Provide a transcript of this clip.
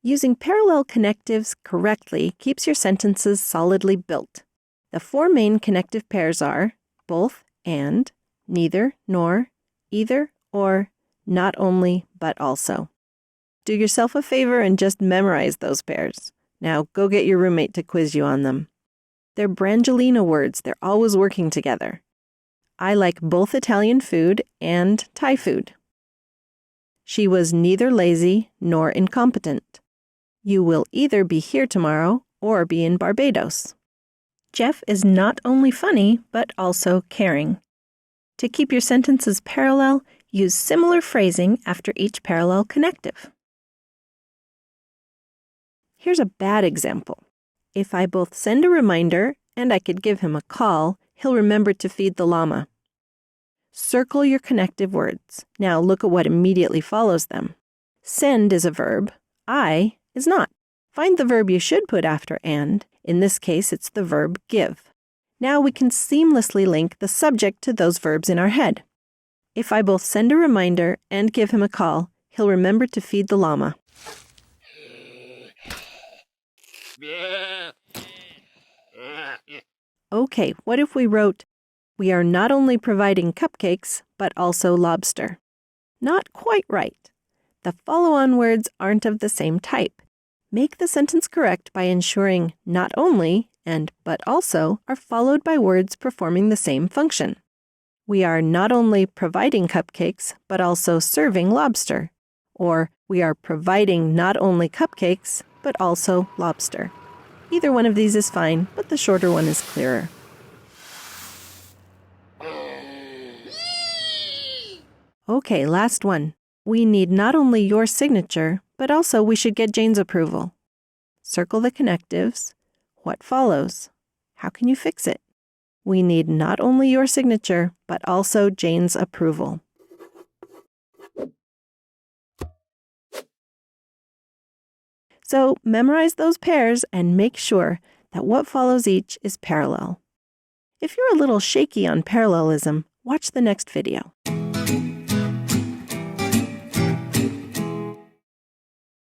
Using parallel connectives correctly keeps your sentences solidly built. The four main connective pairs are both and, neither nor, either or, not only but also. Do yourself a favor and just memorize those pairs. Now go get your roommate to quiz you on them. They're Brangelina words. They're always working together. I like both Italian food and Thai food. She was neither lazy nor incompetent. You will either be here tomorrow or be in Barbados. Jeff is not only funny, but also caring. To keep your sentences parallel, use similar phrasing after each parallel connective. Here's a bad example. If I both send a reminder and I could give him a call, he'll remember to feed the llama. Circle your connective words. Now look at what immediately follows them. Send is a verb. I is not. Find the verb you should put after and. In this case, it's the verb give. Now we can seamlessly link the subject to those verbs in our head. If I both send a reminder and give him a call, he'll remember to feed the llama. Okay, what if we wrote, we are not only providing cupcakes, but also lobster? Not quite right. The follow-on words aren't of the same type. Make the sentence correct by ensuring not only and but also are followed by words performing the same function. We are not only providing cupcakes, but also serving lobster. Or we are providing not only cupcakes, but also lobster. Either one of these is fine, but the shorter one is clearer. Okay, last one. We need not only your signature, but also we should get Jane's approval. Circle the connectives. What follows? How can you fix it? We need not only your signature, but also Jane's approval. So memorize those pairs and make sure that what follows each is parallel. If you're a little shaky on parallelism, watch the next video.